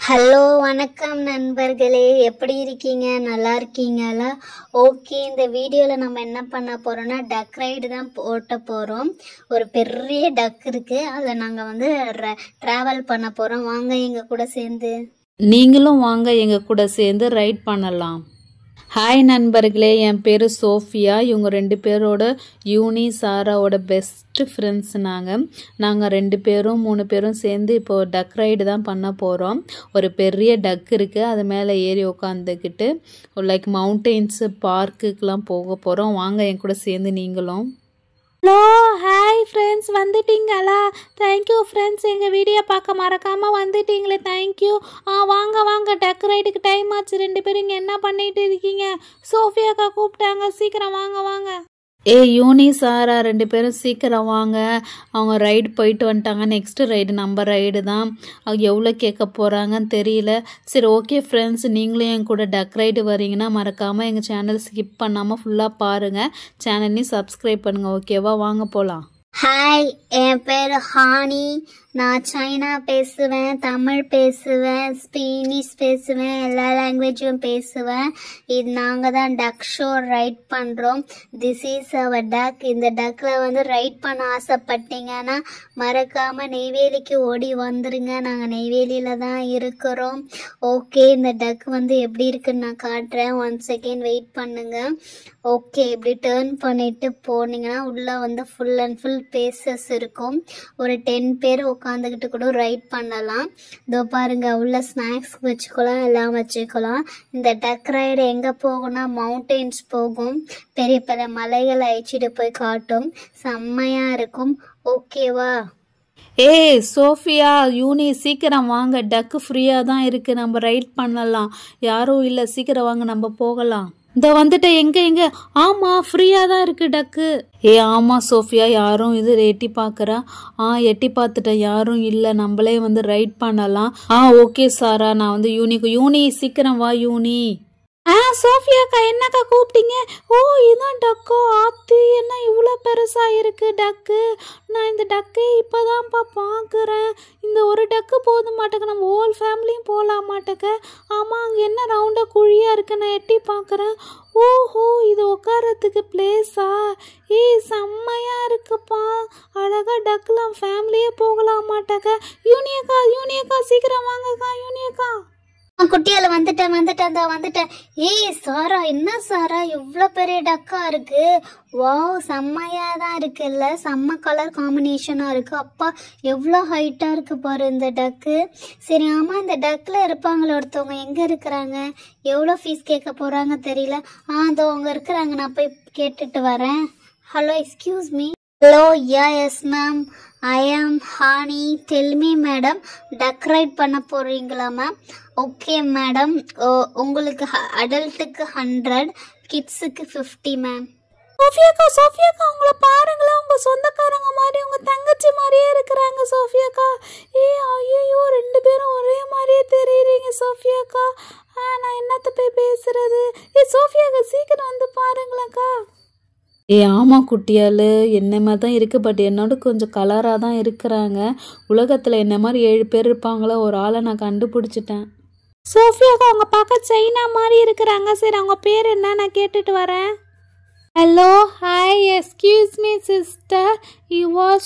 Hello வணக்கம் நண்பர்களே, எப்படி இருக்கீங்க? நல்லா இருக்கீங்களா? ஓகே, இந்த வீடியோவில் நம்ம என்ன பண்ண போகிறோம்னா டக் ரைடு தான் ஓட்ட போகிறோம். ஒரு பெரிய டக் இருக்குது, அதில் நாங்கள் வந்து ட்ராவல் பண்ண போகிறோம். வாங்க எங்கள் கூட சேர்ந்து. நீங்களும் வாங்க எங்கள் கூட சேர்ந்து ரைட் பண்ணலாம். ஹாய் நண்பர்களே, என் பேர் சோஃபியா. இவங்க 2 பேரோட யூனி சாராவோட பெஸ்ட் ஃப்ரெண்ட்ஸ். நாங்கள் 2 பேரும் 3 பேரும் சேர்ந்து இப்போது டக் ரைடு தான் பண்ண போகிறோம். ஒரு பெரிய டக் இருக்குது, அது மேலே ஏறி உட்காந்துக்கிட்டு லைக் மவுண்டெயின்ஸு பார்க்குக்கெலாம் போக போகிறோம். வாங்க என் கூட சேர்ந்து நீங்களும். ஹலோ, ஹாய் ஃப்ரெண்ட்ஸ், வந்துட்டீங்களா? தேங்க்யூ ஃப்ரெண்ட்ஸ், எங்கள் வீடியோ பார்க்க மறக்காமல் வந்துட்டீங்களே, தேங்க்யூ. வாங்க டக் ரைடுக்கு டைம் ஆச்சு. 2 பேரும் இங்கே என்ன பண்ணிட்டு இருக்கீங்க? சோஃபியாக்கா கூப்பிட்டாங்க, சீக்கிரம் வாங்க. யூனி சாரா 2 பேரும் சீக்கிரம் வாங்க. அவங்க ரைடு போயிட்டு வந்துட்டாங்க. நெக்ஸ்ட்டு ரைடு நம்ம ரைடு தான். அவங்க எவ்வளோ கேட்க போகிறாங்கன்னு தெரியல. சரி, ஓகே ஃப்ரெண்ட்ஸ், நீங்களும் என் கூட டக் ரைடு வரீங்கன்னா மறக்காமல் எங்கள் சேனல் ஸ்கிப் பண்ணாமல் ஃபுல்லாக பாருங்கள். சேனல்லையும் சப்ஸ்கிரைப் பண்ணுங்கள். ஓகேவா? வாங்க போகலாம். ஹாய், என் பேர் ஹானி. நான் சைனா பேசுவேன், தமிழ் பேசுவேன், ஸ்பீனிஷ் பேசுவேன், எல்லா லாங்குவேஜும் பேசுவேன். இது நாங்கள் தான் டக் ஷோ ரைட் பண்ணுறோம். திஸ் இஸ் அவர் டக். இந்த டக்கில் வந்து ரைட் பண்ண ஆசைப்பட்டீங்கன்னா மறக்காமல் நெய்வேலிக்கு ஓடி வந்துருங்க. நாங்கள் நெய்வேலியில் தான் இருக்கிறோம். ஓகே, இந்த டக் வந்து எப்படி இருக்குன்னு நான் காட்டுறேன். 1 செகண்ட் வெயிட் பண்ணுங்க. ஓகே, இப்படி டேர்ன் பண்ணிட்டு போனீங்கன்னா உள்ளே வந்து ஃபுல் அண்ட் ஃபுல் பேசஸ் இருக்கும். ஒரு 10 பேர் உட்காந்துக்கிட்டு கூட ரைட் பண்ணலாம். இதோ பாருங்க, உள்ள ஸ்நாக்ஸ் வச்சுக்கலாம், எல்லாம் வச்சுக்கலாம். இந்த டக் ரைடு எங்கே போகும்னா மவுண்டெயின்ஸ் போகும். பெரிய பெரிய மலைகளை அழைச்சிட்டு போய் காட்டும். செம்மையாக இருக்கும். ஓகேவா? சோஃபியா, யூனி சீக்கிரம் வாங்க. டக்கு ஃப்ரீயாக தான் இருக்குது, நம்ம ரைட் பண்ணலாம். யாரும் இல்லை, சீக்கிரம் வாங்க, நம்ம போகலாம். இந்த வந்துட்டேன். எங்கே? ஆமாம், ஃப்ரீயாக தான் இருக்குது டக்கு. ஆமாம் சோஃபியா, யாரும் இது எட்டி பார்க்குறா? எட்டி பார்த்துட்டேன், யாரும் இல்லை, நம்மளே வந்து ரைட் பண்ணலாம். ஓகே சாரா, நான் வந்து யூனி சீக்கிரம் வா யூனி. சோஃபியாக்கா, என்னக்கா கூப்பிட்டீங்க? இதுதான் டக்கோ? ஆத்தி, என்ன இவ்வளோ பெருசாக இருக்குது டக்கு? நான் இந்த டக்கை இப்போ தான்ப்பா பார்க்குறேன். இந்த ஒரு டக்கு போத மாட்டேங்க, நம்ம ஹோல் ஃபேமிலியும் போகலாம் மாட்டேங்க. ஆமாம், அங்கே என்ன ரவுண்டாக குழியாக இருக்குது, நான் எட்டி பார்க்குறேன். ஓஹோ, இது உட்காரத்துக்கு பிளேஸா? செம்மையாக இருக்குப்பா. அழகாக டக்குலாம் ஃபேமிலியே போகலாம் மாட்டேங்க. யூனியக்கா சீக்கிரம் வாங்கக்கா. யூனியக்கா, குட்டியால வந்துட்டேன். சாரா, என்ன சாரா இவ்வளோ பெரிய டக்கா இருக்கு? வாவ், செம்மையா தான் இருக்குல்ல, செம்ம கலர் காம்பினேஷனா இருக்கு. அப்பா, எவ்வளோ ஹைட்டா இருக்கு பாரு இந்த டக்கு. சரி, ஆமா, இந்த டக்ல இருப்பாங்களே ஒருத்தவங்க, எங்க இருக்கிறாங்க? எவ்வளோ ஃபீஸ் கேட்க போறாங்க தெரியல. அதோ அவங்க இருக்கிறாங்க, நான் போய் கேட்டுட்டு வரேன். Hello, excuse me. Hello, yes ma'am, I am Honey. Tell me madam, duck ride பண்ண போறீங்களா மேம்? ஓகே மேடம், உங்களுக்கு அடல்ட்டுக்கு 100, கிட்ஸுக்கு 50 மேம். சோஃபியாக்கா, உங்களை பாருங்களேன், உங்க சொந்தக்காரங்க மாதிரி, உங்க தங்கச்சி மாதிரியே இருக்கிறாங்க சோஃபியாக்கா. ஐயோ, 2 பேரும் ஒரே மாதிரியே தெரியுறீங்க சோஃபியாக்கா. நான் என்னத்த போய் பேசுறது? சோஃபியாக்கா, சீக்கிரம் வந்து பாருங்களேக்கா. ஆமாம் குட்டியால், என்ன மாதிரி தான் இருக்குது, பட் என்னோட கொஞ்சம் கலராக தான் இருக்கிறாங்க. உலகத்தில் என்ன மாதிரி 7 பேர் இருப்பாங்களோ, ஒரு ஆளை நான் கண்டுபிடிச்சிட்டேன். சோஃபியாக்கா, அவங்க பார்க்க சைனா மாதிரி இருக்கிறாங்க. சரி, அவங்க பேர் என்ன, நான் கேட்டுட்டு வரேன். Hello, hi, excuse me sister, you are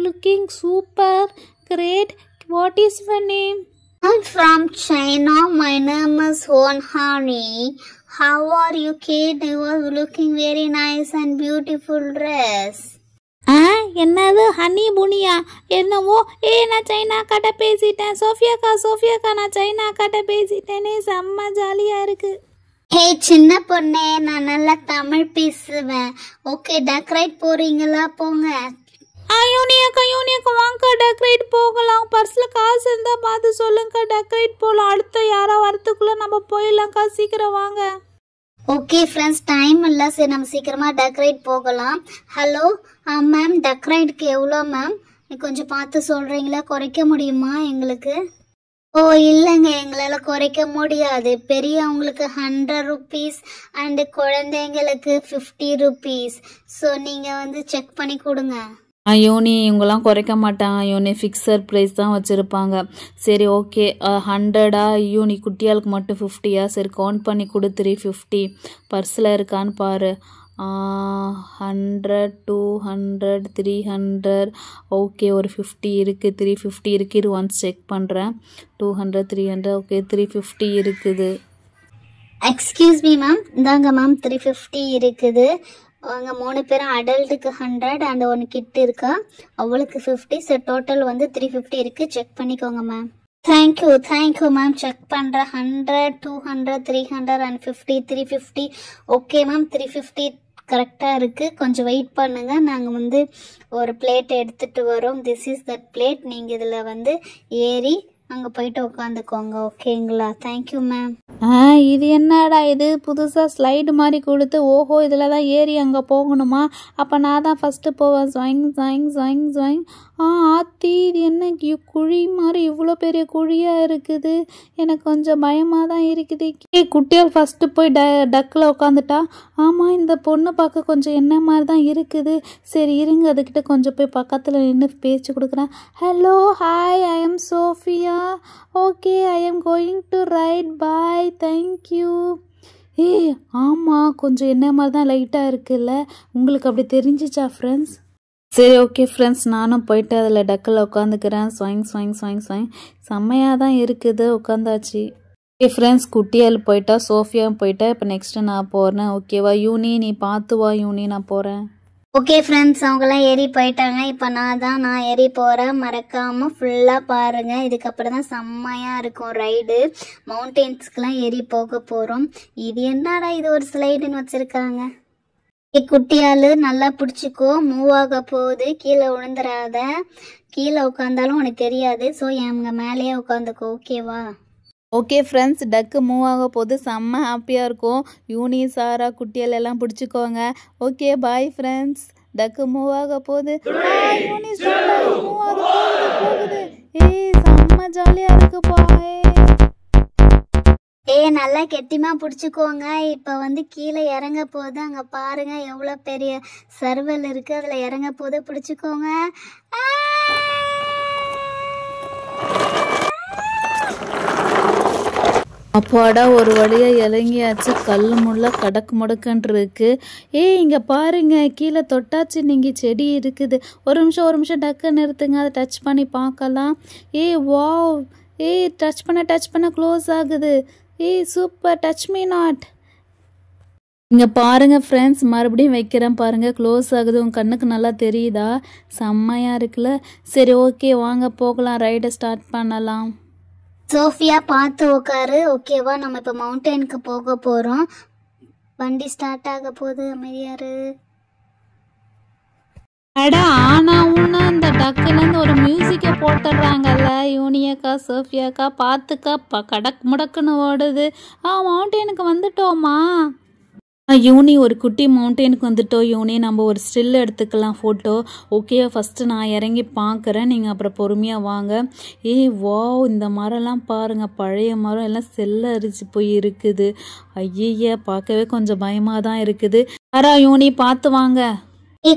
looking super great. What is your name? I'm from China. My name is Honhani. How are you, kid? You are looking very nice and beautiful dress. என்னது honey Punia? என்னவோ நான் China கட்ட பேசிட்டேன். சோஃபியாக்கா, நான் China கட்ட பேசிட்டேனே, செம்ம ஜாலியாக இருக்கு. ஹே சின்ன பொண்ணே, நான் நல்லா தமிழ் பேசுவேன். ஓகே, டக் ரைட் போறீங்களா? போங்க. யூனியக்கா வாங்க, டக் ரைட் போகலாம். பர்ஸில் காசு இருந்தால் பார்த்து சொல்லுங்கக்கா, டக் ரைட் போகலாம். அடுத்த யாரோ வரத்துக்குள்ளே நம்ம போயிடலாம்க்கா, சீக்கிரம் வாங்க. ஓகே ஃப்ரெண்ட்ஸ், டைம் இல்லை, சரி நம்ம சீக்கிரமா டக் ரைட் போகலாம். ஹலோ மேம், டக் ரைடுக்கு எவ்வளோ மேம்? கொஞ்சம் பார்த்து சொல்றீங்களா? குறைக்க முடியுமா எங்களுக்கு? இல்லைங்க, எங்களால் குறைக்க முடியாது. பெரியவங்களுக்கு 100 rupees அண்டு குழந்தைங்களுக்கு 50 rupees. ஸோ நீங்கள் வந்து செக் பண்ணி கொடுங்க. யூனி இவங்கெல்லாம் குறைக்க மாட்டாங்க யூனி, ஃபிக்ஸட் ப்ரைஸ் தான் வச்சுருப்பாங்க. சரி ஓகே, 100 யூனி, குட்டியாளுக்கு மட்டும் 50. சரி கவுண்ட் பண்ணி கொடு. 350 பர்ஸில் இருக்கான்னு பாரு. 100 200 300 ஓகே, ஒரு 50 இருக்குது, 350 இருக்குது. இது ஒன்ஸ் செக் பண்ணுறேன். 200 300 ஓகே, 350 இருக்குது. எக்ஸ்கியூஸ் மீ மேம், இந்தாங்க மேம் 350 இருக்குது. அவங்க 3 பேரும் அடல்ட்டுக்கு 100 அண்ட் 1 கிட் இருக்கா, அவளுக்கு 50. ஸோ டோட்டல் வந்து 350 இருக்குது. செக் பண்ணிக்கோங்க மேம். தேங்க்யூ மேம், செக் பண்ணுறேன். 100 200 300 அண்ட் 50 350. ஓகே மேம், 350 கரெக்டாக இருக்குது. கொஞ்சம் வெயிட் பண்ணுங்கள், நாங்கள் வந்து ஒரு பிளேட் எடுத்துகிட்டு வரோம். This is that plate. நீங்கள் இதில் வந்து ஏறி அங்கே போயிட்டு உட்காந்துக்கோங்க, ஓகேங்களா? Thank you ma'am. இது என்னடா இது புதுசாக ஸ்லைடு மாதிரி கொடுத்து, ஓஹோ இதில் தான் ஏறி அங்கே போகணுமா? அப்போ நான் தான் ஃபஸ்ட்டு போவேன். ஸ்வைங் ஸ்வைங் ஸ்வைங் ஸ்வைங். ஆத்தி, இது என்ன குழி மாதிரி இவ்வளோ பெரிய குழியாக இருக்குது. எனக்கு கொஞ்சம் பயமாக தான் இருக்குது. குட்டியால் ஃபஸ்ட்டு போய் டக்கில் உட்காந்துட்டா. ஆமாம், இந்த பொண்ணு பார்க்க கொஞ்சம் என்ன மாதிரி தான் இருக்குது. சரி இருங்க, அதுக்கிட்ட கொஞ்சம் போய் பக்கத்தில் நின்று பேச்சு கொடுக்குறேன். Hello, hi, I am Sofia. Okay, I am going to right, bye, thank you. ஆமாம், கொஞ்சம் என்ன மாதிரி தான் லைட்டாக இருக்குல்ல, உங்களுக்கு அப்படி தெரிஞ்சிச்சா ஃப்ரெண்ட்ஸ்? சரி ஓகே ஃப்ரெண்ட்ஸ், நானும் போயிட்டு அதில் டக்கில் உட்காந்துக்கிறேன். ஸ்வைங் ஸ்வைங் ஸ்வைங் ஸ்வைங். செம்மையாக தான் இருக்குது, உட்காந்தாச்சு. ஓகே ஃப்ரெண்ட்ஸ், குட்டியால் போயிட்டா, சோஃபியாவும் போயிட்டா. இப்போ நெக்ஸ்ட்டு நான் போகிறேன். ஓகேவா யூனி, நீ பார்த்து வா யூனி, நான் போகிறேன். ஓகே ஃப்ரெண்ட்ஸ், அவங்களாம் ஏறி போயிட்டாங்க. இப்போ நான் ஏறி போகிறேன். மறக்காமல் ஃபுல்லாக பாருங்கள். இதுக்கப்புறம் தான் செம்மையாக இருக்கும் ரைடு. மவுண்டெயின்ஸ்க்கெலாம் ஏறி போக போகிறோம். இது என்னடா இது ஒரு ஸ்லைடுன்னு வச்சுருக்காங்க. குட்டியால் நல்லா பிடிச்சிக்கோ, மூவ் ஆக போகுது, கீழே விழுந்துடாத. கீழே உட்காந்தாலும் உனக்கு தெரியாது. ஸோ எங்க மேலேயே உட்காந்துக்கோ, ஓகேவா? ஓகே ஃப்ரெண்ட்ஸ், டக்கு மூவ் ஆக போது, செம்ம ஹாப்பியாக இருக்கும். யூனி, சாரா, குட்டியால் எல்லாம் பிடிச்சிக்கோங்க. ஓகே பாய் ஃப்ரெண்ட்ஸ், டக்கு மூவ் ஆக போகுது. யூனி மூவ் ஆக போகுது. செம்ம ஜாலியாக இருக்குப்பா. நல்லா கெட்டிமா பிடிச்சிக்கோங்க. இப்போ வந்து கீழே இறங்க போகுது. அங்கே பாருங்க எவ்வளோ பெரிய சர்வல் இருக்குது, அதில் இறங்க போது, பிடிச்சிக்கோங்க. அப்பாடா, ஒரு வழியாக இறங்கியாச்சு. கல் முள்ள கடக்கு முடக்குன்னு இருக்கு. இங்கே பாருங்க, கீழே தொட்டாச்சு. நீங்கள் செடி இருக்குது. ஒரு நிமிஷம் டக்கு நிறுத்துங்க, அதை டச் பண்ணி பார்க்கலாம். வாவ், டச் பண்ண க்ளோஸ் ஆகுது. Super, touch me not. இங்கே பாருங்க ஃப்ரெண்ட்ஸ், மறுபடியும் வைக்கிறேன் பாருங்க, க்ளோஸ் ஆகுது. உங்கள் கண்ணுக்கு நல்லா தெரியுதா? செம்மையாக இருக்குல்ல? சரி ஓகே, வாங்க போகலாம், ரைடை ஸ்டார்ட் பண்ணலாம். சோஃபியா பார்த்து உட்காரு, ஓகேவா? நம்ம இப்போ மவுண்டெயினுக்கு போக போகிறோம். வண்டி ஸ்டார்ட் ஆக போகுது, அமைதியாரு. அடா, ஆனா உன்னா இந்த டக்குலேருந்து ஒரு மியூசிக்கை போட்டுடுறாங்கல்ல. யூனியக்கா, சோஃபியாக்கா, பார்த்துக்கா, கடக் முடக்குன்னு ஓடுது. மவுண்டெயினுக்கு வந்துட்டோமா? யூனி, ஒரு குட்டி மவுண்டெயினுக்கு வந்துட்டோம். யூனி, நம்ம ஒரு ஸ்டில் எடுத்துக்கலாம், ஃபோட்டோ. ஓகே, ஃபஸ்ட்டு நான் இறங்கி பார்க்குறேன், நீங்கள் அப்புறம் பொறுமையாக வாங்க. வாவ், இந்த மரம்லாம் பாருங்கள், பழைய மரம் எல்லாம் செல்ல அரிச்சு போய் இருக்குது. ஐய, பார்க்கவே கொஞ்சம் பயமாக தான் இருக்குது. யூனி, பார்த்து வாங்க.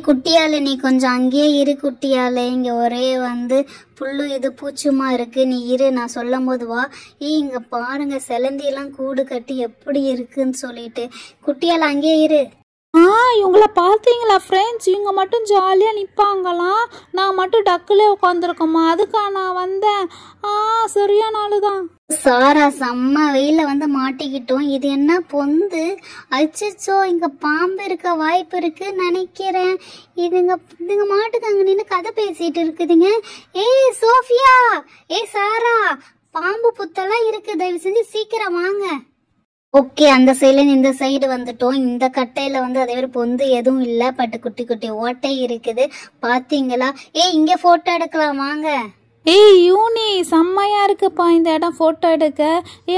குட்டியால, நீ கொஞ்சம் அங்கேயே இரு குட்டியால. இங்கே ஒரே வந்து புல்லு இது பூச்சுமா இருக்கு. நீ இரு, நான் சொல்லும் போது வா. இங்கே பாருங்க, செலந்தியெல்லாம் கூடு கட்டி எப்படி இருக்குன்னு சொல்லிட்டு. குட்டியால அங்கேயே இரு. இவங்கள பார்த்தீங்களா ஃப்ரெண்ட்ஸ்? இவங்க மட்டும் ஜாலியாக நிற்பாங்களாம். நான் மட்டும் டக்குலே உட்காந்துருக்கோமா? அதுக்கா நான் வந்தேன். சரியான ஆளு தான். சாரா, செம்ம வெயில வந்து மாட்டிக்கிட்டோம். இது என்ன பொந்து? அச்சோ, இங்க பாம்பு இருக்க வாய்ப்பு இருக்கு நினைக்கிறேன். இதுங்க மாட்டுக்கு அங்க நின்று கதை பேசிட்டு இருக்குதுங்க. சோஃபியா, சாரா, பாம்பு புத்தெல்லாம் இருக்கு, தயவு செஞ்சு சீக்கிரம் வாங்க. ஓகே, அந்த சைடுல இந்த சைடு வந்துட்டோம். இந்த கட்டையில வந்து அதே மாதிரி பொந்து எதுவும் இல்லை, பட் குட்டி குட்டி ஓட்டை இருக்குது. பாத்தீங்களா? இங்க போட்டோ எடுக்கலாம், வாங்க. யூனி, செம்மையா இருக்குப்பா இந்த இடம் போட்டோ எடுக்க.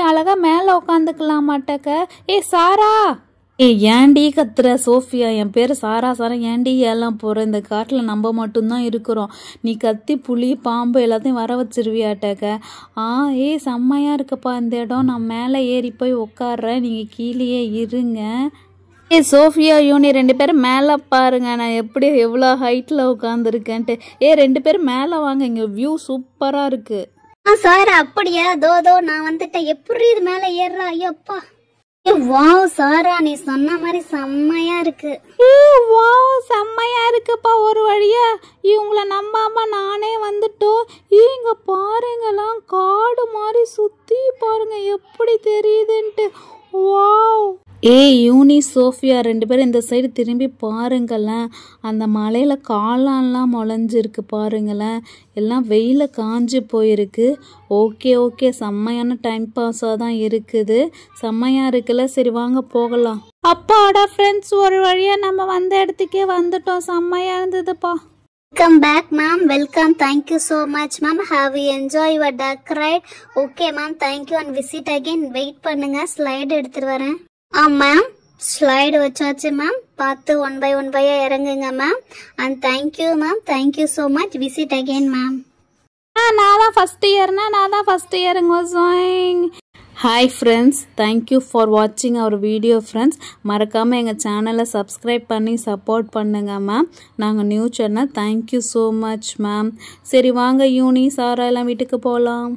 அழகா மேல உட்காந்துக்கலாம் மாட்டக்க. சாரா, ஏன்டி கத்துற? சோஃபியா, என் பேர் சாரா. ஏன்டி ஏலாம் போற? இந்த காட்டில் நம்ம மட்டும்தான் இருக்கிறோம். நீ கத்தி புலி பாம்பு எல்லாத்தையும் வர வச்சிருவியாட்டக்க. செம்மையா இருக்குப்பா இந்த இடம். நான் மேலே ஏறி போய் உட்காடுறேன், நீங்க கீழேயே இருங்க. சோஃபியா யூனி 2 பேரும் மேலே பாருங்க, நான் எப்படி எவ்வளோ ஹைட்டில் உட்காந்துருக்கேன்ட்டு. 2 பேரும் மேலே வாங்க, இங்கே வியூ சூப்பராக இருக்கு. சார் அப்படியா? தோ நான் வந்துட்டேன். எப்படி இது மேல ஏறுறா? ஐயோப்பா, வாவ் சாரா, நீ சொன்ன மாதிரி செம்மையா இருக்கு. வாவ் செம்மையா இருக்குப்பா. ஒரு வழியா இவங்கள நம்பாம நானே வந்துட்டோம். இங்க பாருங்கலாம், காடு மாதிரி சுத்தி பாருங்க எப்படி தெரியுதுன்ட்டு. வாவ். யூனி சோஃபியா 2 பேரும் இந்த சைடு திரும்பி பாருங்களேன். அந்த மலையில் காளான்லாம் முளைஞ்சிருக்கு பாருங்களேன். எல்லாம் வெயில காஞ்சி போயிருக்கு. ஓகே செம்மையான டைம் பாஸாக தான் இருக்குது. செம்மையாக இருக்குல்ல? சரி வாங்க போகலாம். அப்பாடா ஃப்ரெண்ட்ஸ், ஒரு வழியா நம்ம வந்த இடத்துக்கே வந்துட்டோம். செம்மையா இருந்ததுப்பா. Welcome back ma'am, welcome, thank you so much ma'am. Have you enjoy your duck ride? Okay ma'am, thank you and visit again. Wait பண்ணுங்க, ஸ்லைடு எடுத்துட்டு வரேன். மேம் ஸ்லைடு வச்சாச்சு மேம். பார்த்து 1 by 1 இறங்குங்க ma'am. And thank you ma'am, thank you so much. Visit again ma'am. நான் தான் first இயருங்க. Hi friends, thank you for வாட்சிங் அவர் வீடியோ ஃப்ரெண்ட்ஸ். மறக்காமல் எங்கள் சேனலை சப்ஸ்கிரைப் பண்ணி சப்போர்ட் பண்ணுங்க மேம். நாங்கள் new channel. Thank you so much ma'am. சரி வாங்க யூனி சாரா எல்லாம் வீட்டுக்கு போகலாம்.